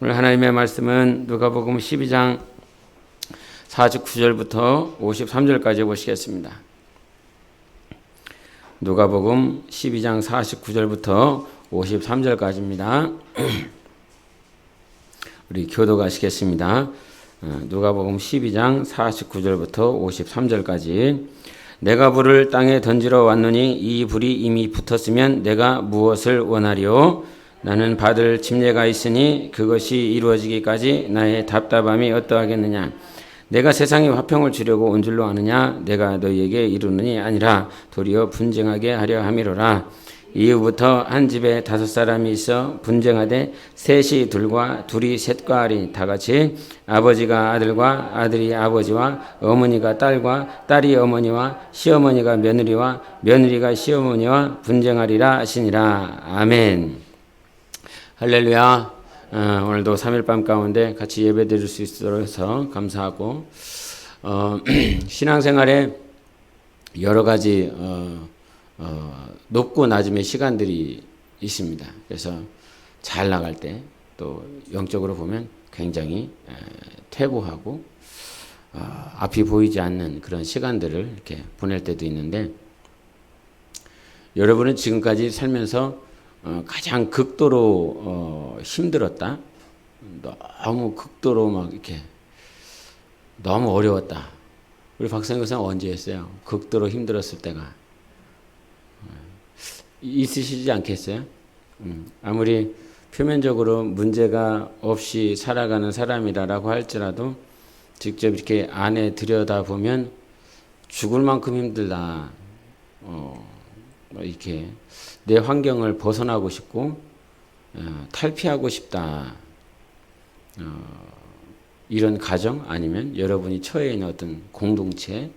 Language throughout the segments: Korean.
오늘 하나님의 말씀은 누가복음 12장 49절부터 53절까지 보시겠습니다. 누가복음 12장 49절부터 53절까지입니다. 우리 교도가시겠습니다. 누가복음 12장 49절부터 53절까지. 내가 불을 땅에 던지러 왔노니 이 불이 이미 붙었으면 내가 무엇을 원하리요? 나는 받을 침례가 있으니 그것이 이루어지기까지 나의 답답함이 어떠하겠느냐? 내가 세상에 화평을 주려고 온 줄로 아느냐? 내가 너희에게 이루느니 아니라 도리어 분쟁하게 하려 함이로라. 이후부터 한 집에 5사람이 있어 분쟁하되 셋이 둘과 둘이 셋과 하리. 다같이 아버지가 아들과 아들이 아버지와 어머니가 딸과 딸이 어머니와 시어머니가 며느리와 며느리가 시어머니와 분쟁하리라 하시니라. 아멘. 할렐루야. 오늘도 3일 밤 가운데 같이 예배 드릴 수 있어서 감사하고, 신앙생활에 여러 가지 높고 낮음의 시간들이 있습니다. 그래서 잘 나갈 때 또 영적으로 보면 굉장히 퇴보하고 앞이 보이지 않는 그런 시간들을 이렇게 보낼 때도 있는데, 여러분은 지금까지 살면서 가장 극도로 힘들었다, 너무 극도로 막 이렇게 너무 어려웠다, 우리 박사님 교수는 언제 했어요? 극도로 힘들었을 때가 있으시지 않겠어요? 아무리 표면적으로 문제가 없이 살아가는 사람이라고 할지라도 직접 이렇게 안에 들여다보면 죽을 만큼 힘들다, 이렇게 내 환경을 벗어나고 싶고 탈피하고 싶다, 이런 가정 아니면 여러분이 처해 있는 어떤 공동체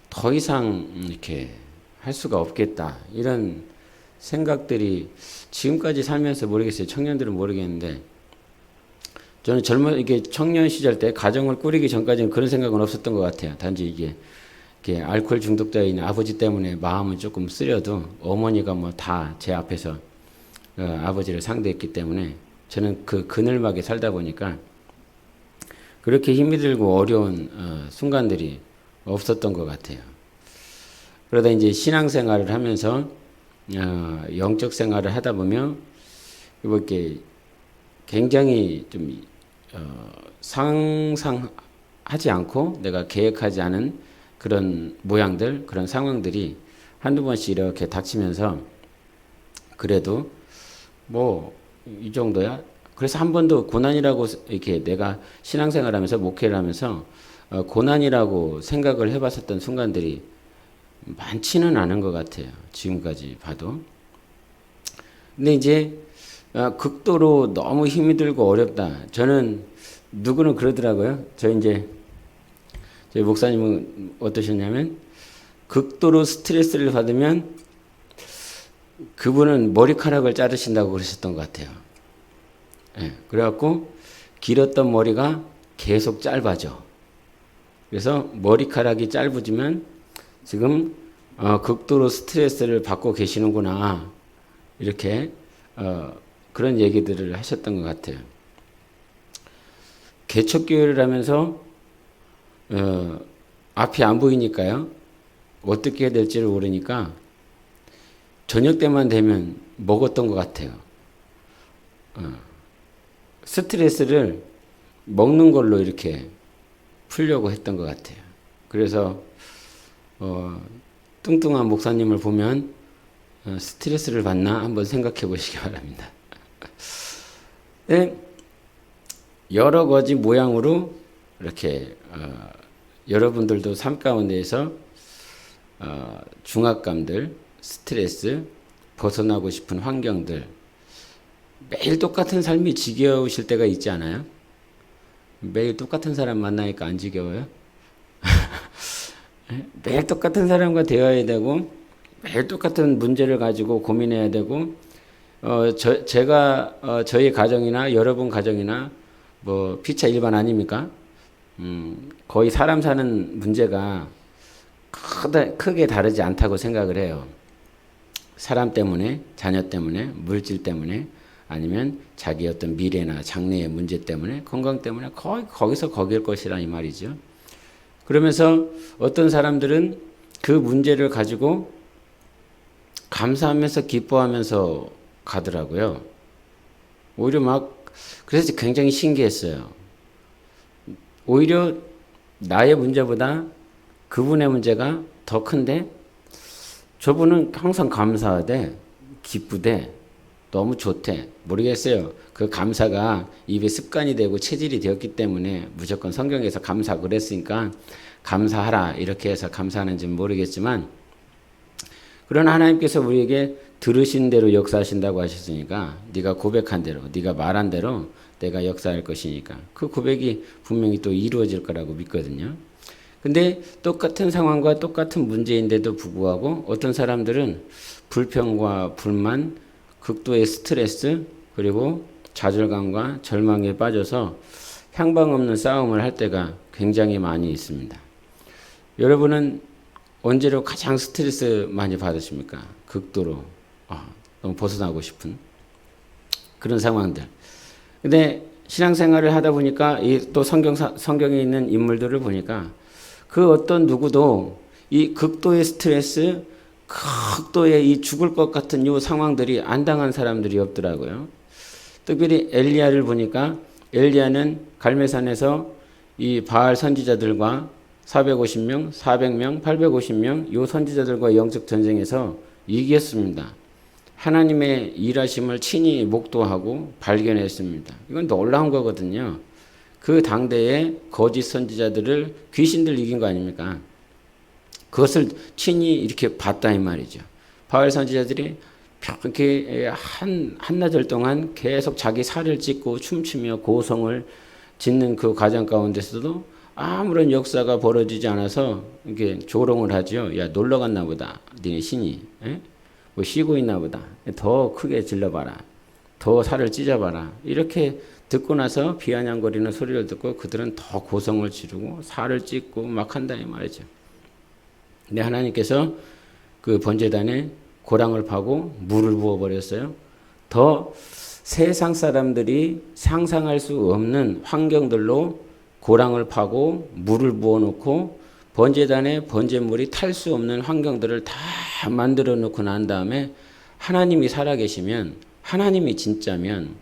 더 이상 이렇게 할 수가 없겠다, 이런 생각들이 지금까지 살면서 모르겠어요. 청년들은 모르겠는데 저는 이게 청년 시절 때 가정을 꾸리기 전까지는 그런 생각은 없었던 것 같아요. 단지 이게 알코올 중독자에 있는 아버지 때문에 마음은 조금 쓰려도 어머니가 뭐 다 제 앞에서 아버지를 상대했기 때문에 저는 그 그늘막에 살다 보니까 그렇게 힘이 들고 어려운 순간들이 없었던 것 같아요. 그러다 이제 신앙생활을 하면서 영적 생활을 하다 보면 이렇게 굉장히 좀 상상하지 않고 내가 계획하지 않은 그런 모양들, 그런 상황들이 한두 번씩 이렇게 닥치면서 그래도 뭐 이 정도야? 그래서 한 번도 고난이라고 이렇게 내가 신앙생활하면서 목회를 하면서 고난이라고 생각을 해봤었던 순간들이 많지는 않은 것 같아요. 지금까지 봐도. 근데 이제 극도로 너무 힘이 들고 어렵다. 저는 누구는 그러더라고요. 저희 목사님은 어떠셨냐면 극도로 스트레스를 받으면 그분은 머리카락을 자르신다고 그러셨던 것 같아요. 예, 그래갖고 길었던 머리가 계속 짧아져. 그래서 머리카락이 짧아지면 지금 극도로 스트레스를 받고 계시는구나, 이렇게 그런 얘기들을 하셨던 것 같아요. 개척교회를 하면서 앞이 안 보이니까요, 어떻게 해야 될지를 모르니까 저녁 때만 되면 먹었던 것 같아요. 스트레스를 먹는 걸로 이렇게 풀려고 했던 것 같아요. 그래서 뚱뚱한 목사님을 보면 스트레스를 받나 한번 생각해 보시기 바랍니다. 네, 여러 가지 모양으로 이렇게 여러분들도 삶 가운데에서 중압감들, 스트레스, 벗어나고 싶은 환경들, 매일 똑같은 삶이 지겨우실 때가 있지 않아요? 매일 똑같은 사람 만나니까 안 지겨워요? 매일 똑같은 사람과 대화해야 되고 매일 똑같은 문제를 가지고 고민해야 되고, 제가 저희 가정이나 여러분 가정이나 뭐 피차 일반 아닙니까? 거의 사람 사는 문제가 크게 다르지 않다고 생각을 해요. 사람 때문에, 자녀 때문에, 물질 때문에, 아니면 자기 어떤 미래나 장래의 문제 때문에 건강 때문에 거기서 거길 것이라 이 말이죠. 그러면서 어떤 사람들은 그 문제를 가지고 감사하면서 기뻐하면서 가더라고요. 오히려 그래서 굉장히 신기했어요. 오히려 나의 문제보다 그분의 문제가 더 큰데 저분은 항상 감사하대, 기쁘대, 너무 좋대. 모르겠어요. 그 감사가 입에 습관이 되고 체질이 되었기 때문에 무조건 성경에서 감사 그랬으니까 감사하라 이렇게 해서 감사하는지는 모르겠지만, 그러나 하나님께서 우리에게 들으신 대로 역사하신다고 하셨으니까 네가 고백한 대로, 네가 말한 대로 내가 역사할 것이니까 그 고백이 분명히 또 이루어질 거라고 믿거든요. 근데 똑같은 상황과 똑같은 문제인데도 불구하고 어떤 사람들은 불평과 불만, 극도의 스트레스, 그리고 좌절감과 절망에 빠져서 향방 없는 싸움을 할 때가 굉장히 많이 있습니다. 여러분은 언제로 가장 스트레스 많이 받으십니까? 극도로 너무 벗어나고 싶은 그런 상황들. 근데 신앙생활을 하다 보니까 또 성경에 있는 인물들을 보니까 그 어떤 누구도 이 극도의 스트레스, 극도의 이 죽을 것 같은 이 상황들이 안 당한 사람들이 없더라고요. 특별히 엘리야를 보니까 엘리야는 갈멜산에서 이 바알 선지자들과 450명, 400명, 850명 이 선지자들과 영적 전쟁에서 이겼습니다. 하나님의 일하심을 친히 목도하고 발견했습니다. 이건 놀라운 거거든요. 그 당대의 거짓 선지자들을 귀신들 이긴 거 아닙니까? 그것을 친히 이렇게 봤다 이 말이죠. 바알 선지자들이 이렇게 한나절 동안 계속 자기 살을 찢고 춤추며 고성을 짓는 그 과정 가운데서도 아무런 역사가 벌어지지 않아서 이렇게 조롱을 하죠. 야, 놀러 갔나 보다. 니네 신이. 뭐 쉬고 있나 보다. 더 크게 질러봐라. 더 살을 찢어봐라. 이렇게 듣고 나서 비아냥거리는 소리를 듣고 그들은 더 고성을 지르고 살을 찢고 막 한다 이 말이죠. 근데 하나님께서 그 번제단에 고랑을 파고 물을 부어버렸어요. 더 세상 사람들이 상상할 수 없는 환경들로 고랑을 파고 물을 부어놓고 번제단에 번제물이 탈 수 없는 환경들을 다 만들어 놓고 난 다음에 하나님이 살아계시면, 하나님이 진짜면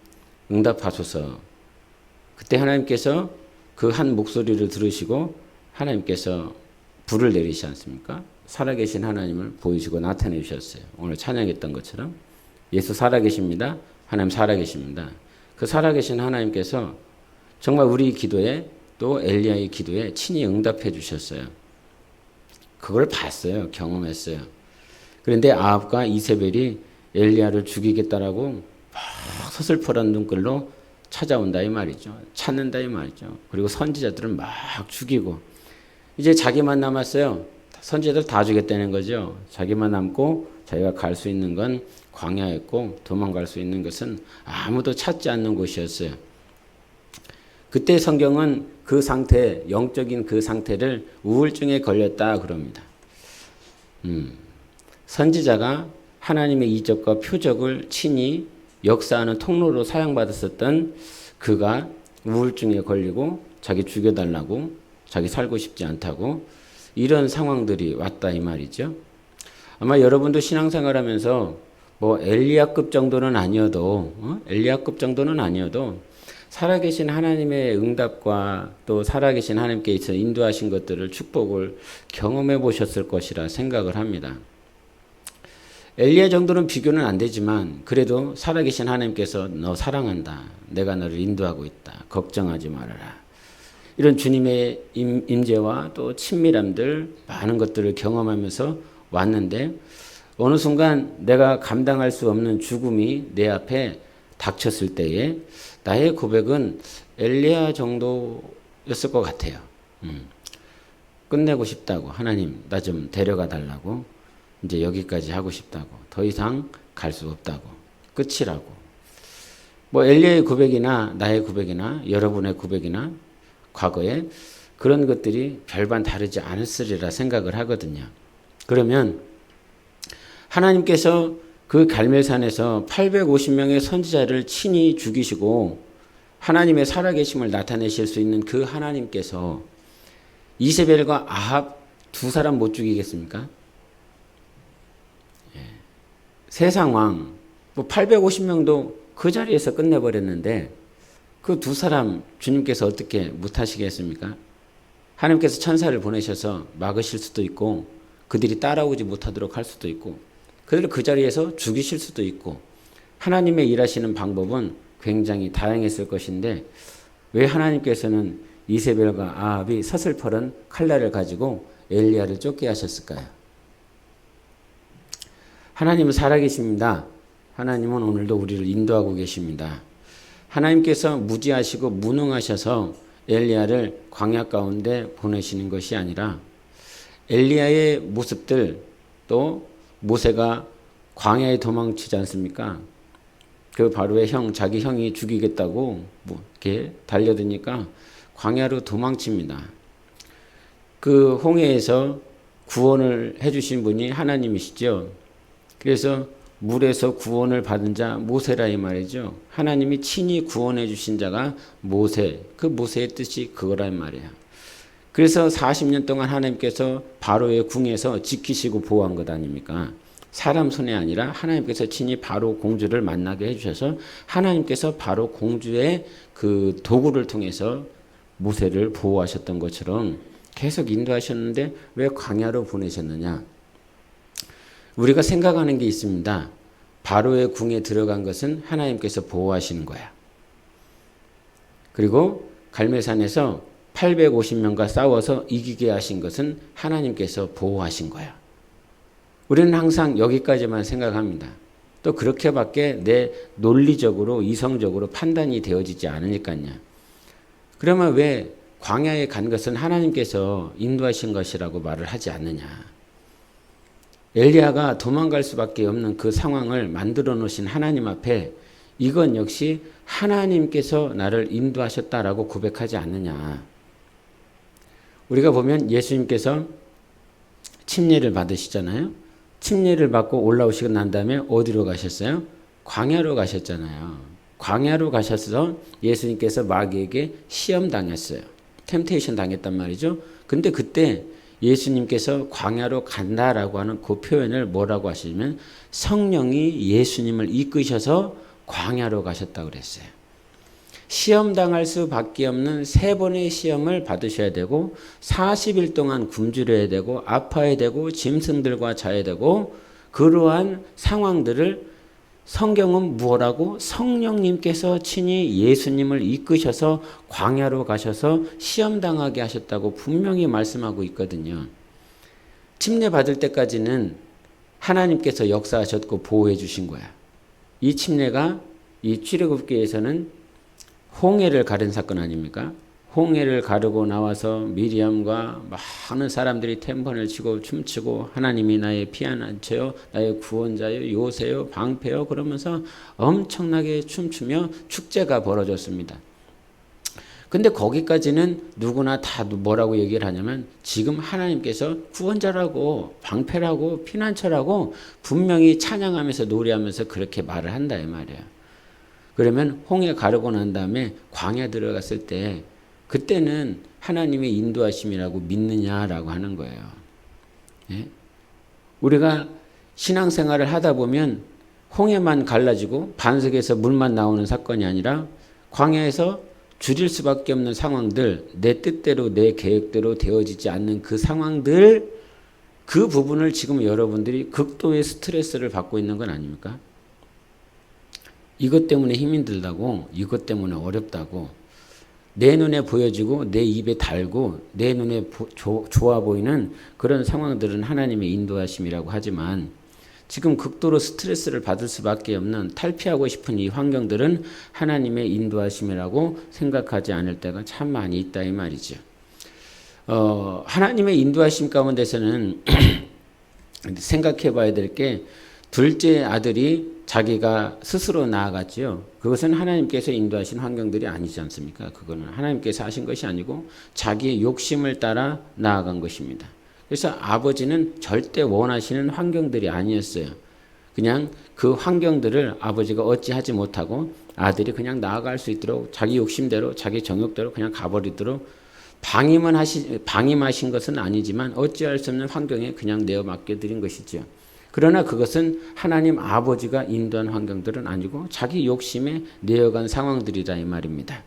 응답하소서. 그때 하나님께서 그 한 목소리를 들으시고 하나님께서 불을 내리시지 않습니까? 살아계신 하나님을 보이시고 나타내 주셨어요. 오늘 찬양했던 것처럼 예수 살아계십니다. 하나님 살아계십니다. 그 살아계신 하나님께서 정말 우리 기도에 또 엘리야의 기도에 친히 응답해 주셨어요. 그걸 봤어요. 경험했어요. 그런데 아합과 이세벨이 엘리야를 죽이겠다라고 막 서슬퍼런 눈길로 찾아온다 이 말이죠. 찾는다 이 말이죠. 그리고 선지자들을 막 죽이고 이제 자기만 남았어요. 선지자들 다 죽였다는 거죠. 자기만 남고 자기가 갈 수 있는 건 광야였고 도망갈 수 있는 것은 아무도 찾지 않는 곳이었어요. 그때 성경은 그 상태, 영적인 그 상태를 우울증에 걸렸다 그럽니다. 선지자가 하나님의 이적과 표적을 친히 역사하는 통로로 사용받았었던 그가 우울증에 걸리고 자기 죽여달라고, 자기 살고 싶지 않다고 이런 상황들이 왔다 이 말이죠. 아마 여러분도 신앙생활하면서 뭐 엘리야급 정도는 아니어도 엘리야급 정도는 아니어도 살아계신 하나님의 응답과 또 살아계신 하나님께 있어 인도하신 것들을 축복을 경험해 보셨을 것이라 생각을 합니다. 엘리야 정도는 비교는 안 되지만 그래도 살아계신 하나님께서 너 사랑한다. 내가 너를 인도하고 있다. 걱정하지 말아라. 이런 주님의 임재와 또 친밀함들 많은 것들을 경험하면서 왔는데 어느 순간 내가 감당할 수 없는 죽음이 내 앞에 닥쳤을 때에 나의 고백은 엘리야 정도였을 것 같아요. 끝내고 싶다고. 하나님 나 좀 데려가 달라고. 이제 여기까지 하고 싶다고. 더 이상 갈 수 없다고. 끝이라고. 뭐 엘리야의 고백이나 나의 고백이나 여러분의 고백이나 과거에 그런 것들이 별반 다르지 않았으리라 생각을 하거든요. 그러면 하나님께서 그 갈멜산에서 850명의 선지자를 친히 죽이시고 하나님의 살아계심을 나타내실 수 있는 그 하나님께서 이세벨과 아합 두 사람 못 죽이겠습니까? 세상 왕, 850명도 그 자리에서 끝내버렸는데 그 두 사람 주님께서 어떻게 못하시겠습니까? 하나님께서 천사를 보내셔서 막으실 수도 있고 그들이 따라오지 못하도록 할 수도 있고 그들을 그 자리에서 죽이실 수도 있고 하나님의 일하시는 방법은 굉장히 다양했을 것인데 왜 하나님께서는 이세벨과 아합이 서슬퍼런 칼날을 가지고 엘리야를 쫓게 하셨을까요? 하나님은 살아계십니다. 하나님은 오늘도 우리를 인도하고 계십니다. 하나님께서 무지하시고 무능하셔서 엘리야를 광야 가운데 보내시는 것이 아니라 엘리야의 모습들 또 모세가 광야에 도망치지 않습니까? 그 바로의 자기 형이 죽이겠다고 이렇게 달려드니까 광야로 도망칩니다. 그 홍해에서 구원을 해주신 분이 하나님이시죠. 그래서 물에서 구원을 받은 자 모세라 이 말이죠. 하나님이 친히 구원해 주신 자가 모세, 그 모세의 뜻이 그거란 말이에요. 그래서 40년 동안 하나님께서 바로의 궁에서 지키시고 보호한 것 아닙니까? 사람 손이 아니라 하나님께서 친히 바로 공주를 만나게 해주셔서 하나님께서 바로 공주의 그 도구를 통해서 모세를 보호하셨던 것처럼 계속 인도하셨는데 왜 광야로 보내셨느냐? 우리가 생각하는 게 있습니다. 바로의 궁에 들어간 것은 하나님께서 보호하시는 거야. 그리고 갈멜산에서 850명과 싸워서 이기게 하신 것은 하나님께서 보호하신 거야. 우리는 항상 여기까지만 생각합니다. 또 그렇게밖에 내 논리적으로 이성적으로 판단이 되어지지 않으니까요. 그러면 왜 광야에 간 것은 하나님께서 인도하신 것이라고 말을 하지 않느냐. 엘리야가 도망갈 수밖에 없는 그 상황을 만들어 놓으신 하나님 앞에 이건 역시 하나님께서 나를 인도하셨다라고 고백하지 않느냐. 우리가 보면 예수님께서 침례를 받으시잖아요. 침례를 받고 올라오시고 난 다음에 어디로 가셨어요? 광야로 가셨잖아요. 광야로 가셔서 예수님께서 마귀에게 시험 당했어요. 템테이션 당했단 말이죠. 근데 그때 예수님께서 광야로 간다라고 하는 그 표현을 뭐라고 하시냐면 성령이 예수님을 이끄셔서 광야로 가셨다고 그랬어요. 시험 당할 수밖에 없는 3번의 시험을 받으셔야 되고 40일 동안 굶주려야 되고 아파야 되고 짐승들과 자야 되고 그러한 상황들을 성경은 뭐라고? 성령님께서 친히 예수님을 이끄셔서 광야로 가셔서 시험당하게 하셨다고 분명히 말씀하고 있거든요. 침례 받을 때까지는 하나님께서 역사하셨고 보호해 주신 거야. 이 침례가 이 출애굽기에서는 홍해를 가른 사건 아닙니까? 홍해를 가르고 나와서 미리암과 많은 사람들이 템번을 치고 춤추고 하나님이 나의 피아난처요 나의 구원자요 요새요 방패요 그러면서 엄청나게 춤추며 축제가 벌어졌습니다. 근데 거기까지는 누구나 다 뭐라고 얘기를 하냐면 지금 하나님께서 구원자라고 방패라고 피난처라고 분명히 찬양하면서 노래하면서 그렇게 말을 한다 이 말이에요. 그러면 홍해 가르고 난 다음에 광야 들어갔을 때 그때는 하나님의 인도하심이라고 믿느냐라고 하는 거예요. 예? 우리가 신앙생활을 하다 보면 홍해만 갈라지고 반석에서 물만 나오는 사건이 아니라 광야에서 줄일 수밖에 없는 상황들, 내 뜻대로 내 계획대로 되어지지 않는 그 상황들, 그 부분을 지금 여러분들이 극도의 스트레스를 받고 있는 건 아닙니까? 이것 때문에 힘이 들다고, 이것 때문에 어렵다고, 내 눈에 보여지고 내 입에 달고 내 눈에 좋아 보이는 그런 상황들은 하나님의 인도하심이라고 하지만 지금 극도로 스트레스를 받을 수밖에 없는 탈피하고 싶은 이 환경들은 하나님의 인도하심이라고 생각하지 않을 때가 참 많이 있다 이 말이죠. 하나님의 인도하심 가운데서는 생각해 봐야 될 게 둘째 아들이 자기가 스스로 나아갔지요. 그것은 하나님께서 인도하신 환경들이 아니지 않습니까? 그거는 하나님께서 하신 것이 아니고 자기의 욕심을 따라 나아간 것입니다. 그래서 아버지는 절대 원하시는 환경들이 아니었어요. 그냥 그 환경들을 아버지가 어찌하지 못하고 아들이 그냥 나아갈 수 있도록 자기 욕심대로 자기 정욕대로 그냥 가버리도록 방임하신 것은 아니지만 어찌할 수 없는 환경에 그냥 내어 맡겨드린 것이죠. 그러나 그것은 하나님 아버지가 인도한 환경들은 아니고 자기 욕심에 내어간 상황들이다 이 말입니다.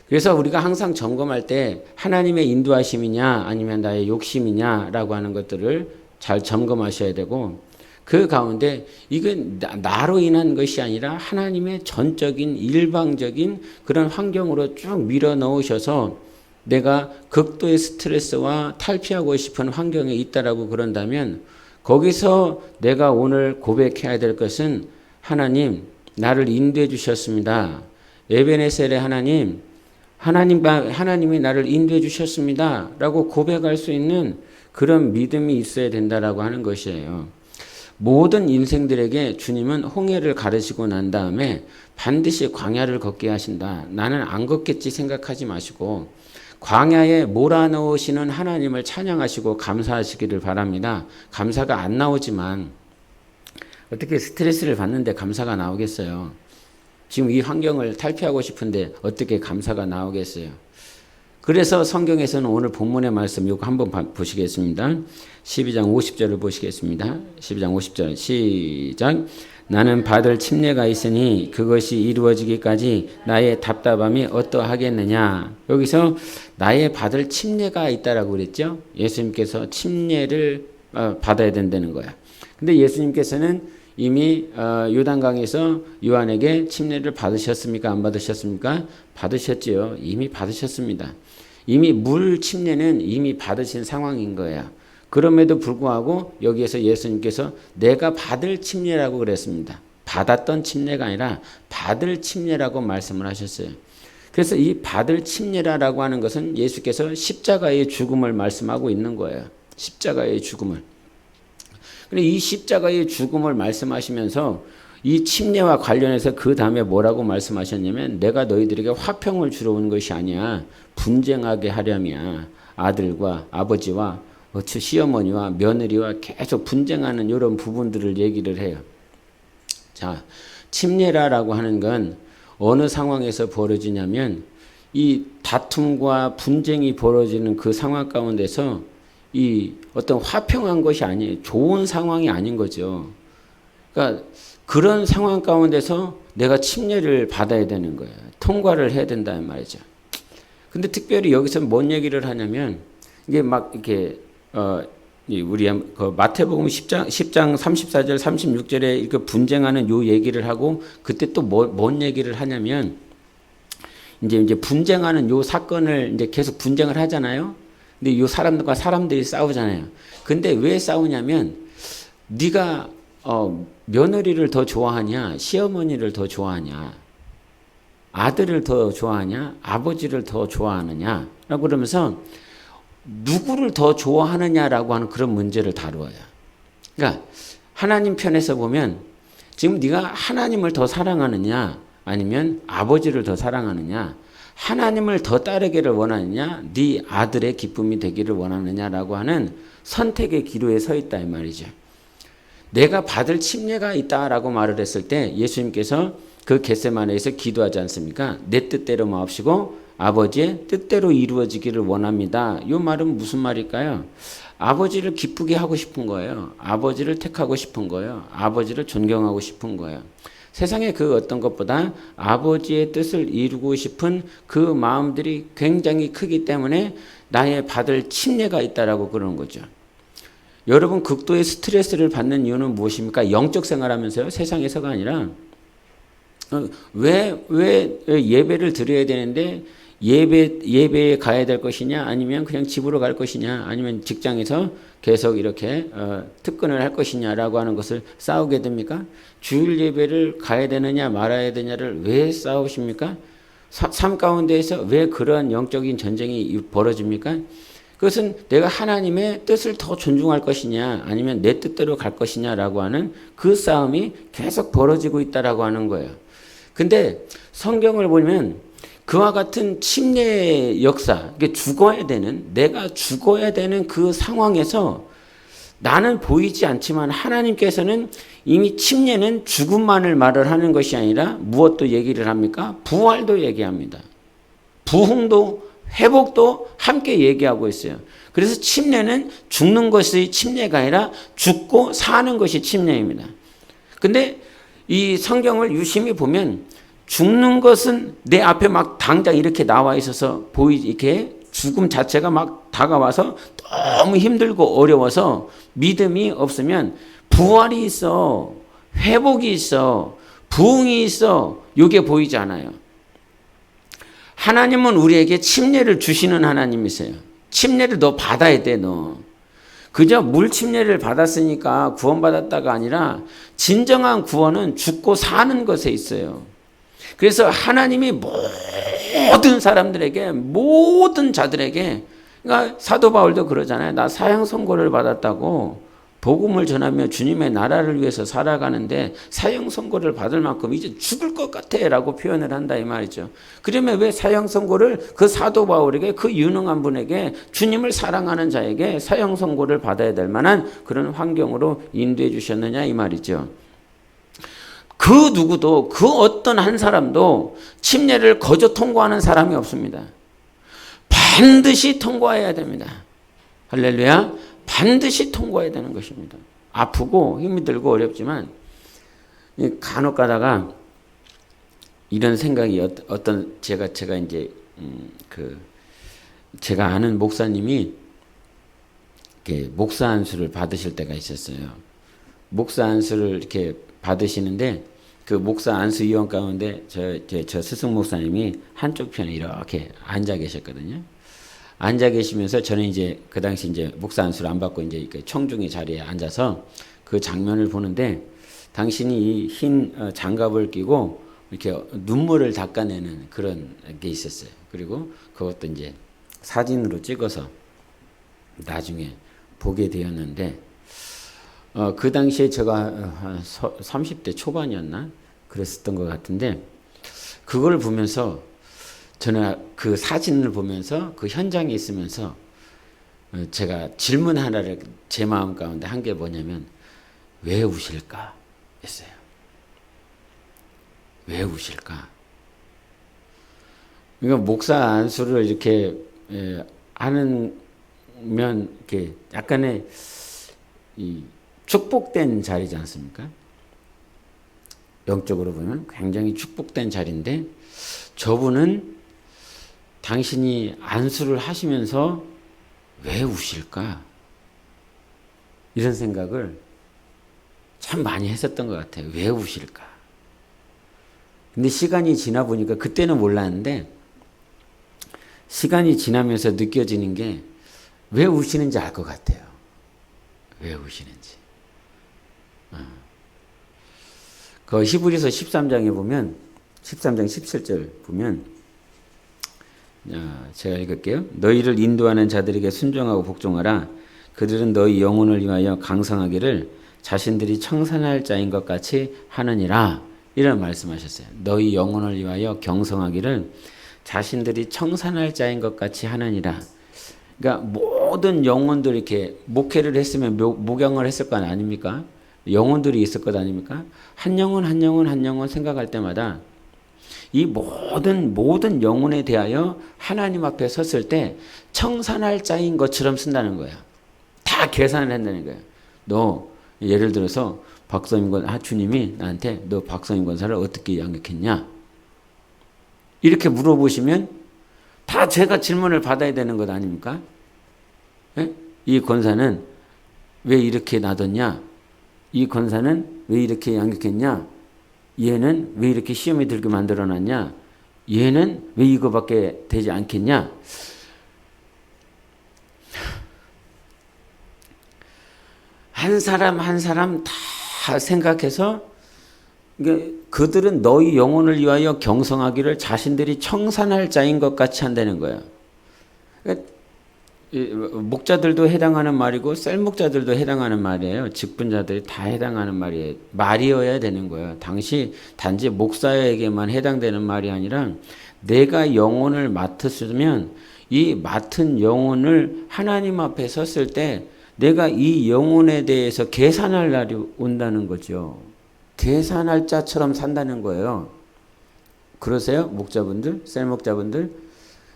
그래서 우리가 항상 점검할 때 하나님의 인도하심이냐 아니면 나의 욕심이냐라고 하는 것들을 잘 점검하셔야 되고, 그 가운데 이건 나로 인한 것이 아니라 하나님의 전적인 일방적인 그런 환경으로 쭉 밀어 넣으셔서 내가 극도의 스트레스와 탈피하고 싶은 환경에 있다라고 그런다면, 거기서 내가 오늘 고백해야 될 것은 하나님 나를 인도해 주셨습니다. 에베네셀의 하나님이 나를 인도해 주셨습니다 라고 고백할 수 있는 그런 믿음이 있어야 된다라고 하는 것이에요. 모든 인생들에게 주님은 홍해를 가르치고 난 다음에 반드시 광야를 걷게 하신다. 나는 안 걷겠지 생각하지 마시고 광야에 몰아넣으시는 하나님을 찬양하시고 감사하시기를 바랍니다. 감사가 안 나오지만 어떻게 스트레스를 받는데 감사가 나오겠어요? 지금 이 환경을 탈피하고 싶은데 어떻게 감사가 나오겠어요? 그래서 성경에서는 오늘 본문의 말씀 이거 한번 보시겠습니다. 12장 50절을 보시겠습니다. 12장 50절 시작. 나는 받을 침례가 있으니 그것이 이루어지기까지 나의 답답함이 어떠하겠느냐. 여기서 나의 받을 침례가 있다라고 그랬죠. 예수님께서 침례를 받아야 된다는 거야. 근데 예수님께서는 이미 요단강에서 요한에게 침례를 받으셨습니까? 안 받으셨습니까? 받으셨지요. 이미 받으셨습니다. 이미 물 침례는 이미 받으신 상황인 거예요. 그럼에도 불구하고 여기에서 예수님께서 내가 받을 침례라고 그랬습니다. 받았던 침례가 아니라 받을 침례라고 말씀을 하셨어요. 그래서 이 받을 침례라고 하는 것은 예수께서 십자가의 죽음을 말씀하고 있는 거예요. 십자가의 죽음을. 이 십자가의 죽음을 말씀하시면서 이 침례와 관련해서 그 다음에 뭐라고 말씀하셨냐면, 내가 너희들에게 화평을 주러 온 것이 아니야 분쟁하게 하렴이야. 아들과 아버지와 시어머니와 며느리와 계속 분쟁하는 이런 부분들을 얘기를 해요. 자, 침례라고 하는 건 어느 상황에서 벌어지냐면 이 다툼과 분쟁이 벌어지는 그 상황 가운데서 이 어떤 화평한 것이 아니에요. 좋은 상황이 아닌 거죠. 그러니까 그런 상황 가운데서 내가 침례를 받아야 되는 거예요. 통과를 해야 된다는 말이죠. 근데 특별히 여기서 뭔 얘기를 하냐면, 이게 막 이렇게 우리 그 마태복음 10장 34절 36절에 이렇게 분쟁하는 요 얘기를 하고, 그때 또 뭔 얘기를 하냐면, 이제 분쟁하는 요 사건을 이제 계속 분쟁을 하잖아요. 근데 요 사람들과 사람들이 싸우잖아요. 근데 왜 싸우냐면, 네가 며느리를 더 좋아하냐, 시어머니를 더 좋아하냐, 아들을 더 좋아하냐, 아버지를 더 좋아하느냐 라고 그러면서 누구를 더 좋아하느냐라고 하는 그런 문제를 다루어요. 그러니까 하나님 편에서 보면 지금 네가 하나님을 더 사랑하느냐 아니면 아버지를 더 사랑하느냐, 하나님을 더 따르기를 원하느냐, 네 아들의 기쁨이 되기를 원하느냐라고 하는 선택의 기로에 서 있다 이 말이죠. 내가 받을 침례가 있다라고 말을 했을 때 예수님께서 그 겟세마네에서 기도하지 않습니까? 내 뜻대로 마옵시고 아버지의 뜻대로 이루어지기를 원합니다. 이 말은 무슨 말일까요? 아버지를 기쁘게 하고 싶은 거예요. 아버지를 택하고 싶은 거예요. 아버지를 존경하고 싶은 거예요. 세상에 그 어떤 것보다 아버지의 뜻을 이루고 싶은 그 마음들이 굉장히 크기 때문에 나의 받을 침례가 있다라고 그러는 거죠. 여러분 극도의 스트레스를 받는 이유는 무엇입니까? 영적 생활하면서요. 세상에서가 아니라 왜 예배를 드려야 되는데 예배에 가야 될 것이냐, 아니면 그냥 집으로 갈 것이냐, 아니면 직장에서 계속 이렇게 특근을 할 것이냐라고 하는 것을 싸우게 됩니까? 주일 예배를 가야 되느냐 말아야 되냐를 왜 싸우십니까? 삶 가운데에서 왜 그런 영적인 전쟁이 벌어집니까? 그것은 내가 하나님의 뜻을 더 존중할 것이냐 아니면 내 뜻대로 갈 것이냐라고 하는 그 싸움이 계속 벌어지고 있다라고 하는 거예요. 근데 성경을 보면 그와 같은 침례의 역사, 이게 내가 죽어야 되는 그 상황에서 나는 보이지 않지만 하나님께서는 이미 침례는 죽음만을 말을 하는 것이 아니라 무엇도 얘기를 합니까? 부활도 얘기합니다. 부흥도 회복도 함께 얘기하고 있어요. 그래서 침례는 죽는 것이 침례가 아니라 죽고 사는 것이 침례입니다. 근데 이 성경을 유심히 보면 죽는 것은 내 앞에 막 당장 이렇게 나와 있어서 이렇게 죽음 자체가 막 다가와서 너무 힘들고 어려워서 믿음이 없으면 부활이 있어, 회복이 있어, 부흥이 있어, 이게 보이지 않아요. 하나님은 우리에게 침례를 주시는 하나님이세요. 침례를 너 받아야 돼, 너. 그저 물 침례를 받았으니까 구원받았다가 아니라 진정한 구원은 죽고 사는 것에 있어요. 그래서 하나님이 모든 사람들에게, 모든 자들에게, 그러니까 사도 바울도 그러잖아요. 나 사형 선고를 받았다고 복음을 전하며 주님의 나라를 위해서 살아가는데 사형 선고를 받을 만큼 이제 죽을 것 같아 라고 표현을 한다 이 말이죠. 그러면 왜 사형 선고를 그 사도 바울에게, 그 유능한 분에게, 주님을 사랑하는 자에게 사형 선고를 받아야 될 만한 그런 환경으로 인도해 주셨느냐 이 말이죠. 그 누구도, 그 어떤 한 사람도 침례를 거저 통과하는 사람이 없습니다. 반드시 통과해야 됩니다. 할렐루야. 반드시 통과해야 되는 것입니다. 아프고 힘이 들고 어렵지만 간혹 가다가 이런 생각이 어떤 제가 이제 제가 아는 목사님이 이렇게 목사 안수를 받으실 때가 있었어요. 목사 안수를 이렇게 받으시는데 그 목사 안수 위원 가운데 저 스승 목사님이 한쪽 편에 이렇게 앉아 계셨거든요. 앉아 계시면서 저는 이제 그 당시 이제 목사 안수를 안 받고 이제 청중의 자리에 앉아서 그 장면을 보는데 당신이 이 흰 장갑을 끼고 이렇게 눈물을 닦아내는 그런 게 있었어요. 그리고 그것도 이제 사진으로 찍어서 나중에 보게 되었는데 그 당시에 제가 한 30대 초반이었나 그랬었던 것 같은데 그걸 보면서 저는 그 사진을 보면서 그 현장에 있으면서 제가 질문 하나를 제 마음 가운데 한 게 뭐냐면 왜 우실까 했어요. 왜 우실까? 그러니까 목사 안수를 이렇게 하는 면 이렇게 약간의 이 축복된 자리지 않습니까? 영적으로 보면 굉장히 축복된 자리인데 저분은 당신이 안수를 하시면서 왜 우실까? 이런 생각을 참 많이 했었던 것 같아요. 왜 우실까? 근데 시간이 지나 보니까 그때는 몰랐는데 시간이 지나면서 느껴지는 게 왜 우시는지 알 것 같아요. 왜 우시는지. 그 히브리서 13장에 보면 13장 17절 보면 제가 읽을게요. 너희를 인도하는 자들에게 순종하고 복종하라. 그들은 너희 영혼을 위하여 강성하기를 자신들이 청산할 자인 것 같이 하느니라. 이런 말씀하셨어요. 너희 영혼을 위하여 경성하기를 자신들이 청산할 자인 것 같이 하느니라. 그러니까 모든 영혼들이 이렇게 목회를 했으면 목양을 했을 거 아닙니까? 영혼들이 있을 것 아닙니까? 한 영혼 한 영혼 한 영혼 생각할 때마다 이 모든 영혼에 대하여 하나님 앞에 섰을 때 청산할 자인 것처럼 쓴다는 거야. 다 계산을 한다는 거야. 너 예를 들어서 박성인 주님이 나한테 너 박성인 권사를 어떻게 양육했냐? 이렇게 물어보시면 다 제가 질문을 받아야 되는 것 아닙니까? 예? 이 권사는 왜 이렇게 놔뒀냐? 이 권사는 왜 이렇게 양육했냐? 얘는 왜 이렇게 시험에 들게 만들어놨냐? 얘는 왜 이거밖에 되지 않겠냐? 한 사람 한 사람 다 생각해서 그들은 너희 영혼을 위하여 경성하기를 자신들이 청산할 자인 것 같이 한다는 거예요. 목자들도 해당하는 말이고 셀목자들도 해당하는 말이에요. 직분자들이 다 해당하는 말이에요. 말이어야 되는 거예요. 단지 목사에게만 해당되는 말이 아니라 내가 영혼을 맡았으면 이 맡은 영혼을 하나님 앞에 섰을 때 내가 이 영혼에 대해서 계산할 날이 온다는 거죠. 계산할 자처럼 산다는 거예요. 그러세요? 목자분들, 셀목자분들?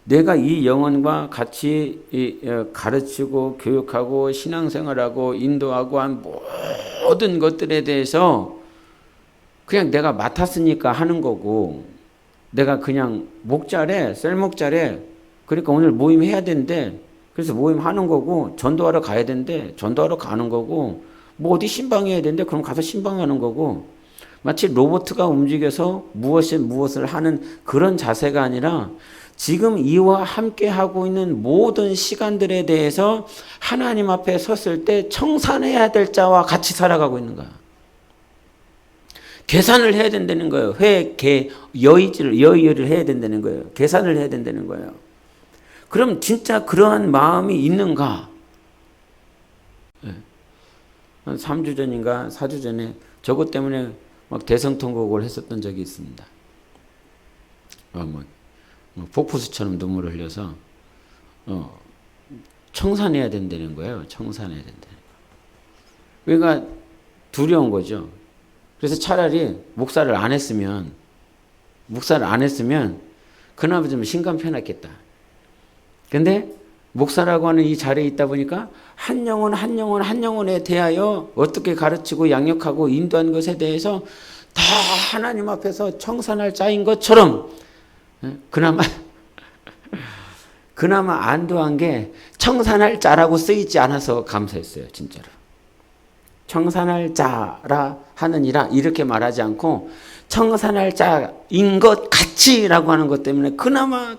내가 이 영혼과 같이 가르치고 교육하고 신앙생활하고 인도하고 한 모든 것들에 대해서 그냥 내가 맡았으니까 하는 거고, 내가 그냥 목자래, 셀목자래, 그러니까 오늘 모임 해야 되는데, 그래서 모임 하는 거고, 전도하러 가야 되는데 전도하러 가는 거고, 뭐 어디 신방해야 되는데 그럼 가서 신방하는 거고, 마치 로봇가 움직여서 무엇을 하는 그런 자세가 아니라 지금 이와 함께 하고 있는 모든 시간들에 대해서 하나님 앞에 섰을 때 청산해야 될 자와 같이 살아가고 있는 거야. 계산을 해야 된다는 거예요. 여의를 해야 된다는 거예요. 계산을 해야 된다는 거예요. 그럼 진짜 그러한 마음이 있는가? 한 3주 전인가 4주 전에 저것 때문에 막 대성통곡을 했었던 적이 있습니다. 폭포수처럼 눈물을 흘려서 청산해야 된다는 거예요. 청산해야 된다는 거. 그러니까 두려운 거죠. 그래서 차라리 목사를 안 했으면 그나마 좀 심감 편했겠다. 근데 목사라고 하는 이 자리에 있다 보니까 한 영혼에 대하여 어떻게 가르치고 양육하고 인도하는 것에 대해서 다 하나님 앞에서 청산할 자인 것처럼 그나마 안도한 게 청산할 자라고 쓰이지 않아서 감사했어요. 진짜로. 청산할 자라 하느니라 이렇게 말하지 않고 청산할 자인 것 같이라고 하는 것 때문에 그나마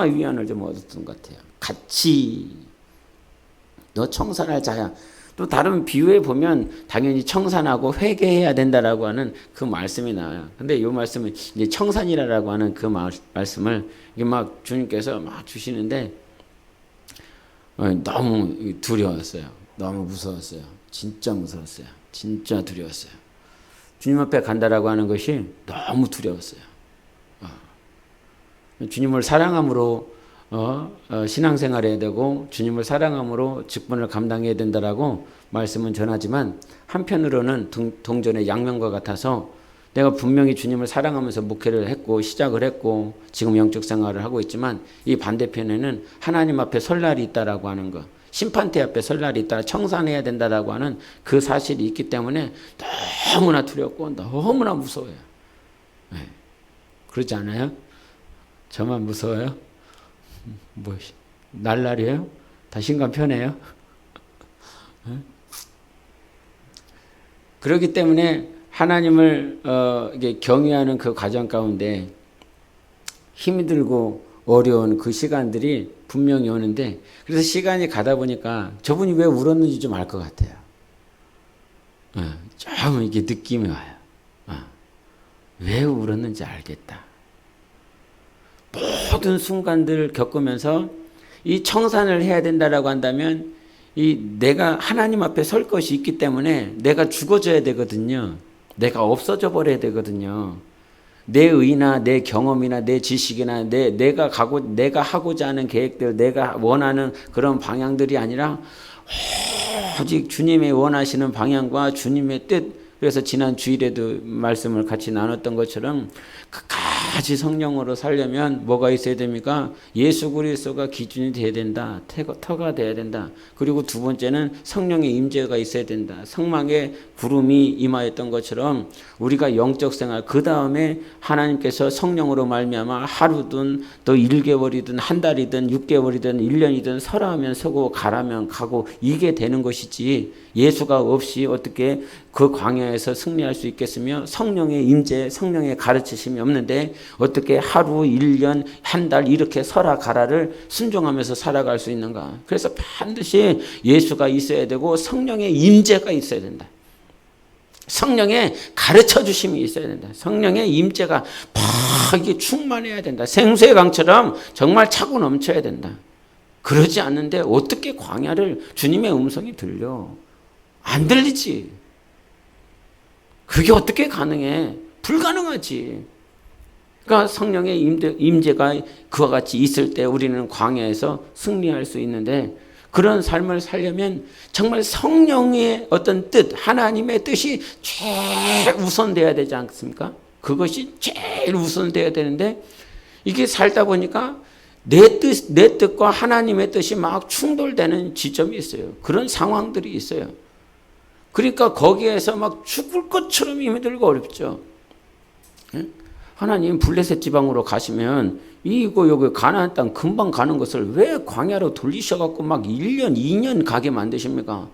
위안을 좀 얻었던 것 같아요. 같이 너 청산할 자야. 또 다른 비유에 보면 당연히 청산하고 회개해야 된다라고 하는 그 말씀이 나와요. 근데 이 말씀은 이제 청산이라고 하는 그 말씀을 이게 막 주님께서 막 주시는데 너무 두려웠어요. 너무 무서웠어요. 진짜 무서웠어요. 진짜 두려웠어요. 주님 앞에 간다라고 하는 것이 너무 두려웠어요. 주님을 사랑함으로 신앙생활해야 되고 주님을 사랑함으로 직분을 감당해야 된다라고 말씀은 전하지만 한편으로는 동전의 양면과 같아서 내가 분명히 주님을 사랑하면서 목회를 했고 시작을 했고 지금 영적 생활을 하고 있지만 이 반대편에는 하나님 앞에 설 날이 있다라고 하는 것, 심판대 앞에 설 날이 있다, 청산해야 된다라고 하는 그 사실이 있기 때문에 너무나 두렵고 너무나 무서워요. 네. 그렇지 않아요? 저만 무서워요? 날라리예요? 다 심감 편해요? 그렇기 때문에 하나님을 이게 경외하는 그 과정 가운데 힘이 들고 어려운 그 시간들이 분명히 오는데, 그래서 시간이 가다 보니까 저분이 왜 울었는지 좀 알 것 같아요. 좀 이게 느낌이 와요. 왜 울었는지 알겠다. 모든 순간들을 겪으면서 이 청산을 해야 된다라고 한다면 내가 하나님 앞에 설 것이 있기 때문에 내가 죽어져야 되거든요. 내가 없어져 버려야 되거든요. 내 의나 내 경험이나 내 지식이나 내가 하고자 하는 계획들, 내가 원하는 그런 방향들이 아니라 오직 주님의 원하시는 방향과 주님의 뜻. 그래서 지난 주일에도 말씀을 같이 나눴던 것처럼 끝까지 성령으로 살려면 뭐가 있어야 됩니까? 예수 그리스도가 기준이 돼야 된다. 터가 돼야 된다. 그리고 두 번째는 성령의 임재가 있어야 된다. 성막에 구름이 임하였던 것처럼 우리가 영적 생활, 그 다음에 하나님께서 성령으로 말미암아 하루든 또 1개월이든 한 달이든 6개월이든 1년이든 서라면 서고 가라면 가고 이게 되는 것이지, 예수가 없이 어떻게 그 광야에서 승리할 수 있겠으며 성령의 임재, 성령의 가르치심이 없는데 어떻게 하루, 1년, 한 달 이렇게 서라 가라를 순종하면서 살아갈 수 있는가? 그래서 반드시 예수가 있어야 되고 성령의 임재가 있어야 된다. 성령의 가르쳐 주심이 있어야 된다. 성령의 임재가 막 이게 충만해야 된다. 생수의 강처럼 정말 차고 넘쳐야 된다. 그러지 않는데 어떻게 광야를 주님의 음성이 들려? 안 들리지. 그게 어떻게 가능해? 불가능하지. 그러니까 성령의 임재가 그와 같이 있을 때 우리는 광야에서 승리할 수 있는데, 그런 삶을 살려면 정말 성령의 어떤 뜻, 하나님의 뜻이 제일 우선돼야 되지 않습니까? 그것이 제일 우선돼야 되는데 이게 살다 보니까 내 뜻과 하나님의 뜻이 막 충돌되는 지점이 있어요. 그런 상황들이 있어요. 그러니까 거기에서 막 죽을 것처럼 힘이 들고 어렵죠. 하나님 블레셋 지방으로 가시면 이거 여기 가나안 땅 금방 가는 것을 왜 광야로 돌리셔갖고 막 1년 2년 가게 만드십니까?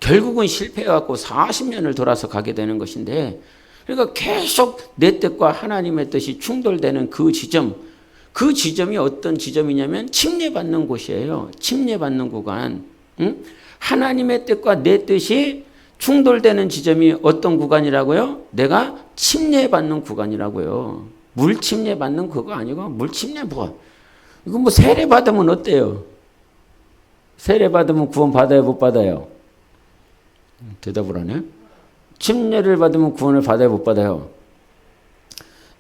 결국은 실패해갖고 40년을 돌아서 가게 되는 것인데, 그러니까 계속 내 뜻과 하나님의 뜻이 충돌되는 그 지점이 어떤 지점이냐면 침례받는 곳이에요. 침례받는 구간. 하나님의 뜻과 내 뜻이 충돌되는 지점이 어떤 구간이라고요? 내가 침례받는 구간이라고요. 물 침례받는 그거 아니고 물 침례 뭐 이거 뭐 세례 받으면 어때요? 세례 받으면 구원 받아요, 못 받아요? 대답을 하네. 침례를 받으면 구원을 받아요, 못 받아요?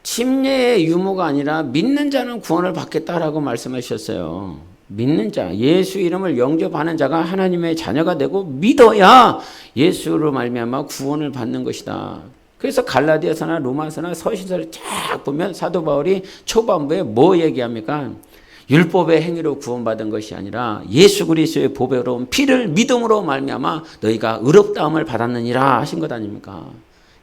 침례의 유무가 아니라 믿는 자는 구원을 받겠다라고 말씀하셨어요. 믿는 자, 예수 이름을 영접하는 자가 하나님의 자녀가 되고 믿어야 예수로 말미암아 구원을 받는 것이다. 그래서 갈라디아서나 로마서나 서신서를 쫙 보면 사도 바울이 초반부에 뭐 얘기합니까? 율법의 행위로 구원받은 것이 아니라 예수 그리스도의 보배로운 피를 믿음으로 말미암아 너희가 의롭다함을 받았느니라 하신 것 아닙니까?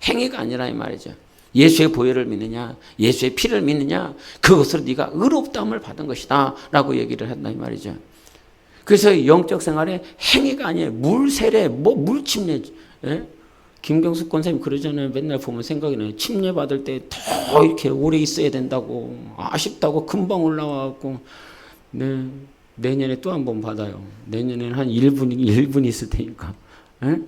행위가 아니라 이 말이죠. 예수의 보혈을 믿느냐, 예수의 피를 믿느냐, 그것으로 네가 의롭다함을 받은 것이다 라고 얘기를 한다 이 말이죠. 그래서 영적 생활에 행위가 아니에요. 물 세례, 뭐 물 침례. 예? 김경숙 권사님 그러잖아요. 맨날 보면 생각이 나요. 침례 받을 때 더 이렇게 오래 있어야 된다고, 아쉽다고 금방 올라와갖고, 네, 내년에 또 한 번 받아요. 내년에는 한 1분 있을 테니까. 예?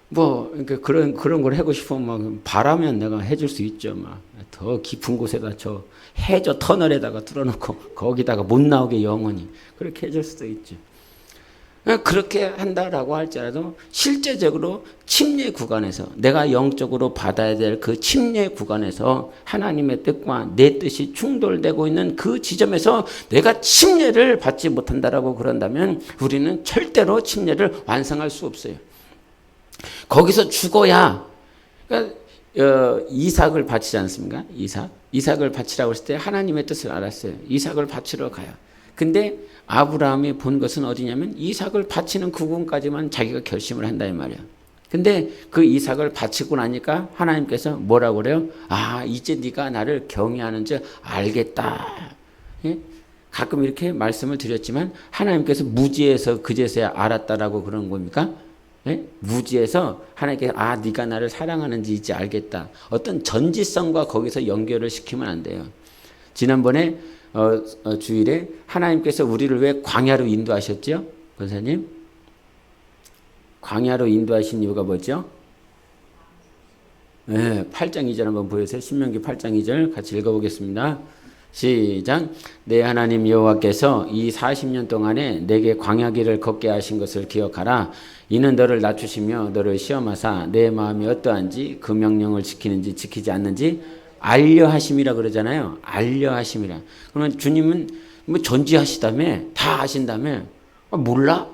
뭐, 그러니까 그런 걸 하고 싶으면 막 바라면 내가 해줄 수 있죠. 막 더 깊은 곳에다 저 해저 터널에다가 뚫어놓고 거기다가 못 나오게 영원히 그렇게 해줄 수도 있죠. 그렇게 한다라고 할지라도 실제적으로 침례 구간에서 내가 영적으로 받아야 될 그 침례 구간에서 하나님의 뜻과 내 뜻이 충돌되고 있는 그 지점에서 내가 침례를 받지 못한다라고 그런다면 우리는 절대로 침례를 완성할 수 없어요. 거기서 죽어야, 그러니까 이삭을 바치지 않습니까? 이삭을 바치라고 했을 때 하나님의 뜻을 알았어요. 이삭을 바치러 가요. 근데 아브라함이 본 것은 어디냐면 이삭을 바치는 그분까지만 자기가 결심을 한다 이 말이야. 근데 그 이삭을 바치고 나니까 하나님께서 뭐라고 그래요? 아, 이제 네가 나를 경외하는 줄 알겠다. 예? 가끔 이렇게 말씀을 드렸지만 하나님께서 무지에서 그제서야 알았다라고 그런 겁니까? 예? 무지에서 하나님께서 아, 네가 나를 사랑하는지 이제 알겠다. 어떤 전지성과 거기서 연결을 시키면 안 돼요. 지난번에 주일에 하나님께서 우리를 왜 광야로 인도하셨죠? 권사님? 광야로 인도하신 이유가 뭐죠? 네, 8장 2절 한번 보여주세요. 신명기 8장 2절 같이 읽어보겠습니다. 시작. 내 하나님 여호와께서 이 40년 동안에 내게 광야길을 걷게 하신 것을 기억하라. 이는 너를 낮추시며 너를 시험하사 내 마음이 어떠한지 그 명령을 지키는지 지키지 않는지 알려하심이라 그러잖아요. 알려하심이라. 그러면 주님은 뭐 전지하시다며 다 아신다며 몰라?